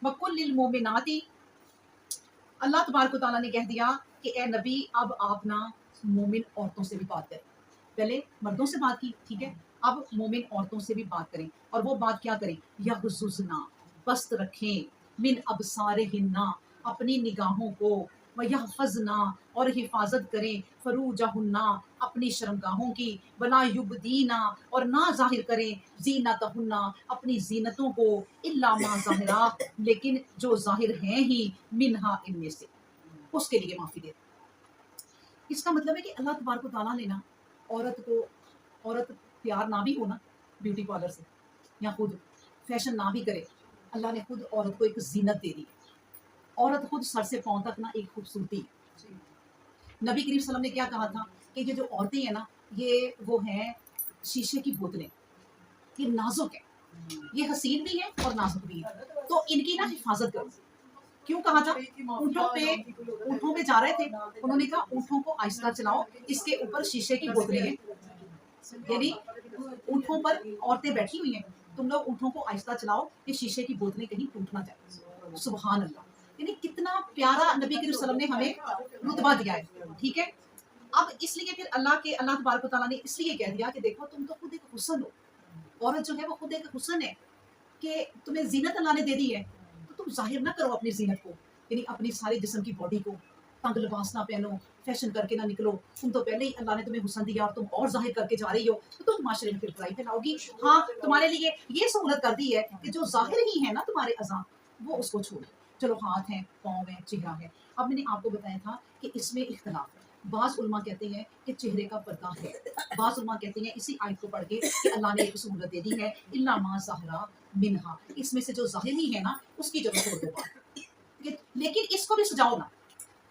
वकुल लिल मोमिनाती, अल्लाह तबारक व तआला ने कह दिया कि ए नबी अब आप ना मोमिन औरतों से भी बात करें। पहले मर्दों से बात की, ठीक है, अब मोमिन औरतों से भी बात करें। और वो बात क्या करें? यग़ज़ुज़ना, बस्त रखें, मिन अबसारिहिन्ना, अपनी निगाहों को, व यहफ़ज़ना, और हिफाजत करें, फ़ुरूजहुन्ना, अपनी शर्मगाहों की, वला युबदीना, और ना ज़ाहिर करें, ज़ीनतहुन्ना, अपनी ज़ीनतों को, इल्ला मा ज़ाहिरा, लेकिन जो ज़ाहिर हैं ही, मिन्हा, इनमें से, उसके लिए माफ़ी दे। इसका मतलब है कि अल्लाह तबारक व तआला ने ना औरत तैयार ना भी हो ना ब्यूटी पार्लर से, या खुद फैशन ना भी करे, अल्लाह ने खुद औरत को एक ज़ीनत दे दी। औरत खुद सर से पाँव तक ना एक खूबसूरती। नबी करीम सल्लल्लाहु अलैहि वसल्लम ने क्या कहा था कि ये जो औरतें हैं ना, ये वो हैं शीशे की बोतलें, ये नाजुक है, ये हसीन भी है और नाजुक भी है, तो इनकी ना हिफाजत करो। क्यों कहा था? ऊँटों पे जा रहे थे, उन्होंने कहा ऊँटों को आहिस्ता चलाओ, इसके ऊपर शीशे की बोतलें हैं, यानी ऊँटों पर औरतें बैठी हुई हैं, तुम लोग ऊँटों को आहिस्ता चलाओ, ये शीशे की बोतलें कहीं टूट ना जाए। सुभान अल्लाह, यानी कितना प्यारा नबी करीम सल्लल्लाहु अलैहि वसल्लम ने हमें रुतबा दिया है, ठीक है। अब इसलिए फिर अल्लाह तबारक व तआला ने इसलिए कह दिया कि देखो तुम तो खुद एक हुस्न हो, औरत जो है वो खुद एक हुस्न है, कि तुम्हें ज़ीनत अल्लाह ने दे दी है, तो तुम ज़ाहिर ना करो अपनी ज़ीनत को, यानी अपनी सारे जिस्म की बॉडी को, तंग लिबास ना पहनो, फैशन करके ना निकलो। तुम तो पहले ही अल्लाह ने तुम्हें हुस्न दिया और तुम और ज़ाहिर करके जा रही हो, तो तुम माशरे में फिर बुराई फैलाओगी। हाँ, तुम्हारे लिए ये सहूलत कर दी है कि जो ज़ाहिर ही है ना तुम्हारे अज़ा, वो उसको छोड़ो। चलो हाथ है, पाँव है, चेहरा है। अब मैंने आपको बताया था कि इसमें इख्तिलाफ है। बाज़ उलमा कहते हैं कि चेहरे का पर्दा है, बाज़ उलमा कहते हैं इसी आयत को पढ़ के कि अल्लाह ने एक सहूलत दे दी है, इल्ला मा ज़हरा मिन्हा, इसमें से जो ज़ाहिरी है ना उसकी जगह छोड़ दो बात। लेकिन इसको भी सजाओ ना,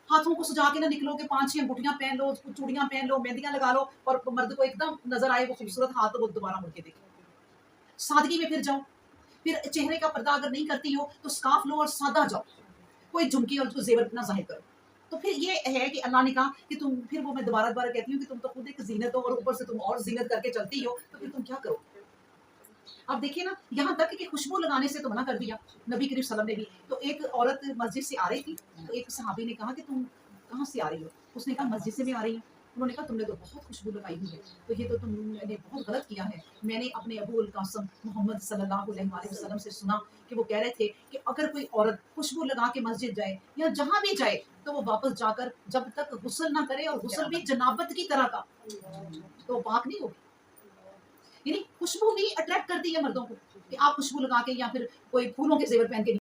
हाथों को सजा के ना निकलो कि 5-6 अंगूठियां पहन लो, चूड़ियां पहन लो, मेहंदियां लगा लो, और मर्द को एकदम नजर आए वो खूबसूरत हाथ, तो वो दोबारा मुड़ के देखे। सादगी में फिर जाओ, फिर चेहरे का पर्दा अगर नहीं करती हो तो स्कार्फ लो और सादा जाओ, कोई झुमकी और जेवर ना जाहिर करो। तो फिर ये है कि अल्लाह ने कहा कि तुम, फिर वो मैं दोबारा दोबारा कहती हूँ कि तुम तो खुद एक जीनत हो और ऊपर से तुम और जीनत करके चलती हो, तो फिर तुम क्या करो? अब देखिए ना, यहाँ तक कि खुशबू लगाने से तो मना कर दिया नबी करीम सल्लल्लाहु अलैहि वसल्लम ने भी। तो एक औरत मस्जिद से आ रही थी, तो एक सहाबी ने कहा कि तुम कहाँ से आ रही हो? उसने कहा मस्जिद से मैं आ रही हूँ। उन्होंने कहा तुमने तो बहुत खुशबू लगाई हुई है, तो ये तो तुमने बहुत गलत किया है। मैंने अपने अबू अल कासिम मोहम्मद सल्लल्लाहु अलैहि वसल्लम से सुना कि वो कह रहे थे कि अगर कोई औरत खुशबू लगा के मस्जिद जाए या जहाँ भी जाए, तो वो वापस जाकर जब तक गुस्ल ना करे, और गुस्ल भी जनाबत की तरह का, तो पाक नहीं होगी। यानी खुशबू भी अट्रैक्ट करती है मर्दों को, कि आप खुशबू लगा के या फिर कोई फूलों के जेवर पहन के